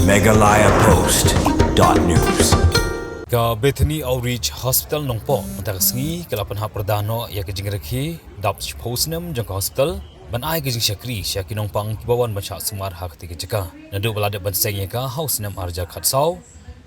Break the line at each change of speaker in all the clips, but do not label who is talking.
MeghalayaPost.news.
Bethany Outreach Hospital NONGPOH mentak Sngi kelapan hak perdana ia Sngi Rakhe dap Phuh Snem jangka hospital ban ai ke syakri syaki nongpang kibawan baca semar hak tiga jeka nadu balada ban Sngi Rakhe haus Snem arja khatsau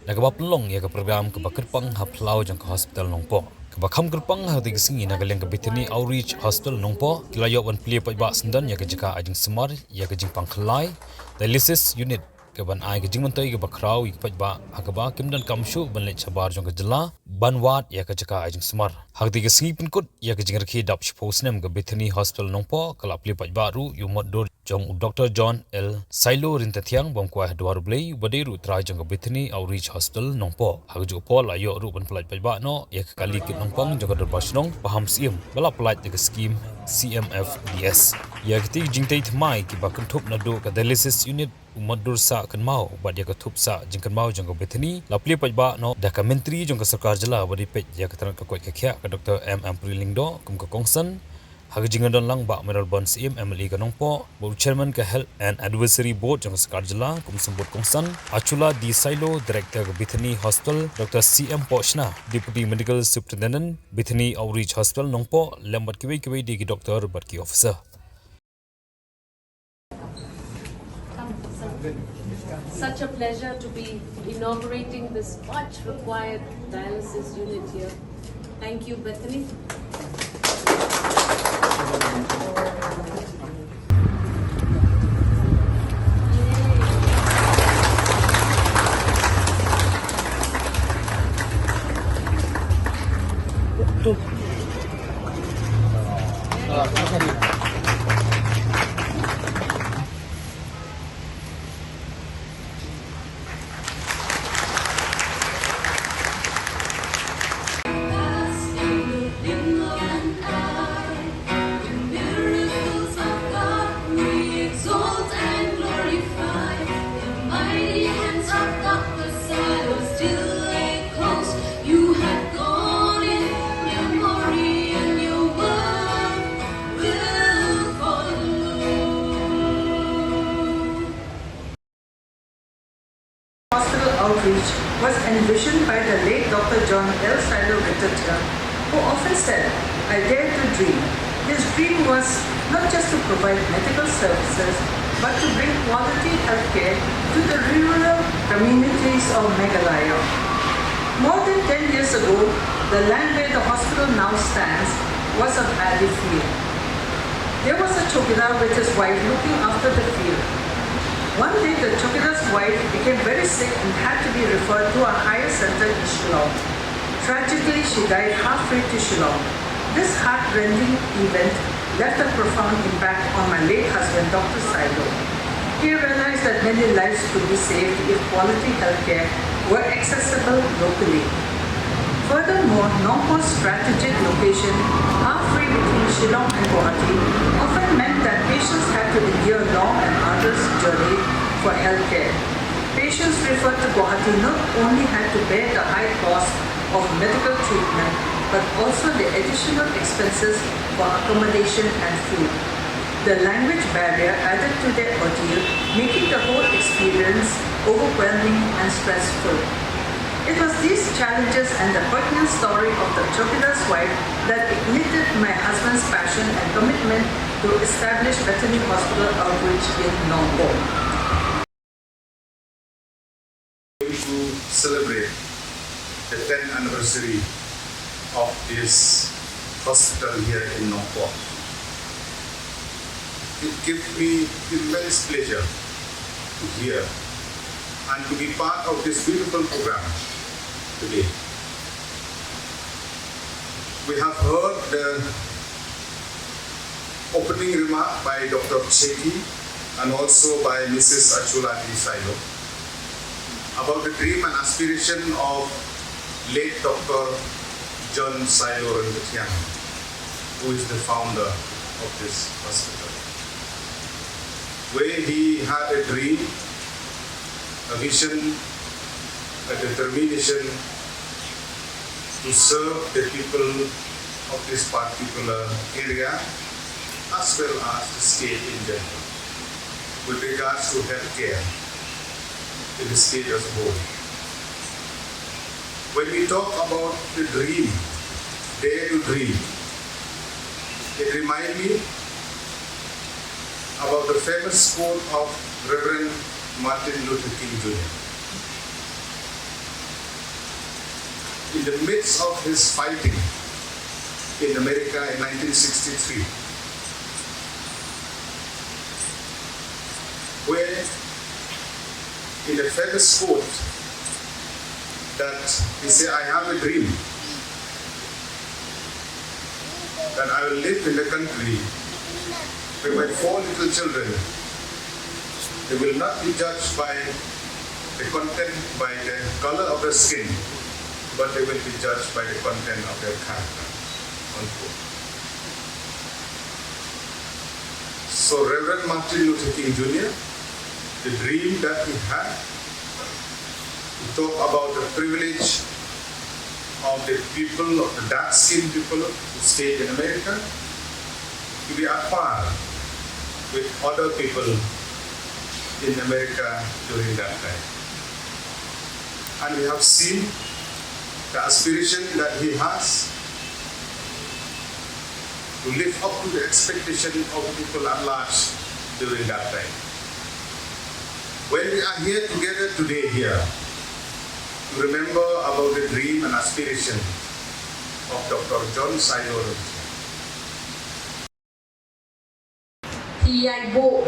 nagaba pelong ia ke program ke bakerpang haplau jangka hospital NONGPOH kebakham kerpang hak tiga Sngi nagaleng ke Bethany Outreach Hospital NONGPOH kilayok ban Plie Ruh Ïaka sendan ia ke jeka ajing semar ia ke jing Meghalaya Dialysis unit keban ai ke jing mentai ke bakrau ik pajba akaba kimdan kamshu ban le chabar jong ke jela banwat ya ke jaka ajing semar hak tiga Sngi pinkut ya ke jing Rakhe dap Phuh Snem ke Bethany Hospital NONGPOH kalap Plie pajba ru yumot dor jong Dr. John L. Silo rintathiang bangkwai dwar blei badiru trai jong ke Bethany Outreach Hospital NONGPOH hak ju pol ayo ru ban pelaj pajba no ya ke kali kit nongpang jong dor basnong paham sim bala pelaj ke skim CMFDS ya ke ti jing tai thmai ki bakun thup na do ke dialysis unit umadur sa kan mau bad ya ketup sa jing kan mau jang ko Bethany lapli pajba no documentary jang ka sarkar jela badi pej ya katran ka koi ka khya ka Dr. M Priling do kum ka kongsan hag jing don lang ba meral bon sim MLE ka NONGPOH bo chairman ka health and advisory board jang sarkar jela kum sambut kongsan achula di silo director ka Bethany hospital Dr. CM Pochna deputy medical superintendent Bethany Outreach Hospital NONGPOH lambat kiwei di ki doctor bat ki officer.
Such a pleasure to be inaugurating this much required dialysis unit here. Thank you, Bethany.
Hospital outreach was envisioned by the late Dr. John L. Silo, who often said, "I dare to dream." His dream was not just to provide medical services, but to bring quality healthcare to the rural communities of Meghalaya. More than 10 years ago, the land where the hospital now stands was a paddy field. There was a chowkidar with his wife looking after the field. One day, the chowkidar's wife became very sick and had to be referred to a higher center in Shillong. Tragically, she died halfway to Shillong. This heart-rending event left a profound impact on my late husband, Dr. Silo. He realized that many lives could be saved if quality healthcare were accessible locally. Furthermore, NONGPOH's strategic location, halfway between Shillong and Guwahati, often meant that patients had to endure long and arduous journey for healthcare. Patients referred to Guwahati not only had to bear the high cost of medical treatment, but also the additional expenses for accommodation and food. The language barrier added to their ordeal, making the whole experience overwhelming and stressful. It was these challenges and the poignant story of the chowkidar's wife that ignited my husband's passion and commitment to establish Bethany Hospital outreach in NONGPOH.
To celebrate the 10th anniversary of this hospital here in NONGPOH. It gives me immense pleasure to hear and to be part of this beautiful program today. We have heard the opening remark by Dr. Cheki and also by Mrs. Achula Silo about the dream and aspiration of late Dr. John Silo, who is the founder of this hospital, where he had a dream, a vision, a determination to serve the people of this particular area as well as the state in general with regards to healthcare. in the state as a whole. When we talk about the dream, dare to dream, it reminds me about the famous quote of Reverend Martin Luther King Jr. In the midst of his fighting in America in 1963, where in the famous quote that he said, "I have a dream that I will live in a country where my 4 little children, they will not be judged by the content, by the color of their skin, but they will be judged by the content of their character." Unquote. So Reverend Martin Luther King Jr., the dream that he had, to talk about the privilege of the people, of the dark-skinned people who stayed in America, to be at par with other people in America during that time. And we have seen the aspiration that he has to live up to the expectation of people at large during that time. When we are here together today here, to remember about the dream and aspiration of Dr. John Silo.
Ibu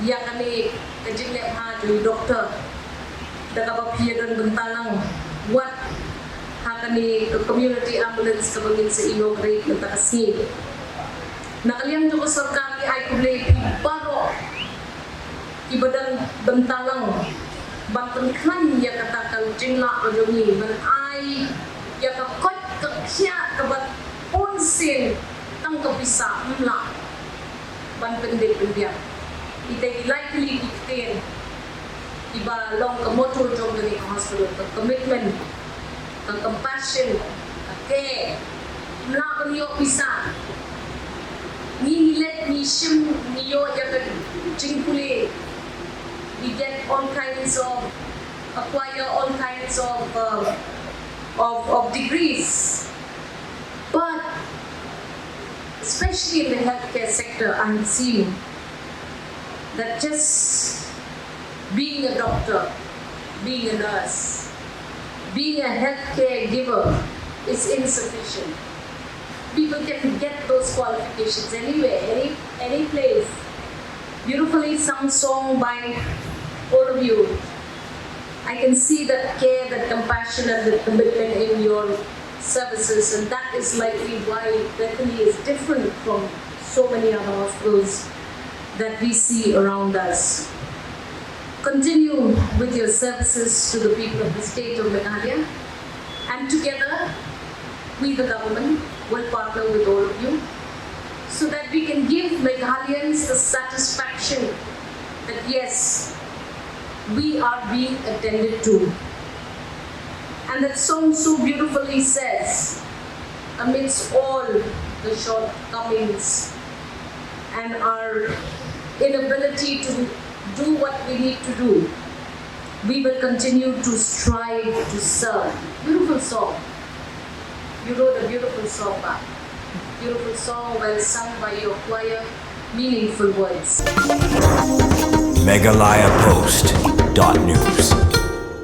yang kami kejilek hadu doktor dapat piadan bentalang buat hakani community ambulance kebangin se inaugurate nata kasi nakaliang juga sarkari ay kulay baro ibadang bentalang bantan kan ya katakan jingla rajungi ban ay ya kakot kakya kabat onsin tang kapisa mla ban pendek-pendek ita likely dikten iba long ka motor jong dari hospital ka commitment ka compassion ka care mla ka niyo pisa ni let ni shim niyo jaga jingkule we get all kinds of acquire all kinds of degrees, but especially in the healthcare sector, I'm seeing that just being a doctor, being a nurse, being a healthcare giver is insufficient. People can get those qualifications anywhere, any place. Beautifully sung song by all of you. I can see that care, that compassion and that commitment in your services, and that is likely why Bethany is different from so many other hospitals that we see around us. Continue with your services to the people of the state of Meghalaya, and together we the government will partner with all of you so that we can give Meghalayans the satisfaction that yes, we are being attended to. And that song so beautifully says, amidst all the shortcomings and our inability to do what we need to do, we will continue to strive to serve. Beautiful song. You wrote a beautiful song back. Beautiful song, well sung by your choir, meaningful words.
meghalayapost.news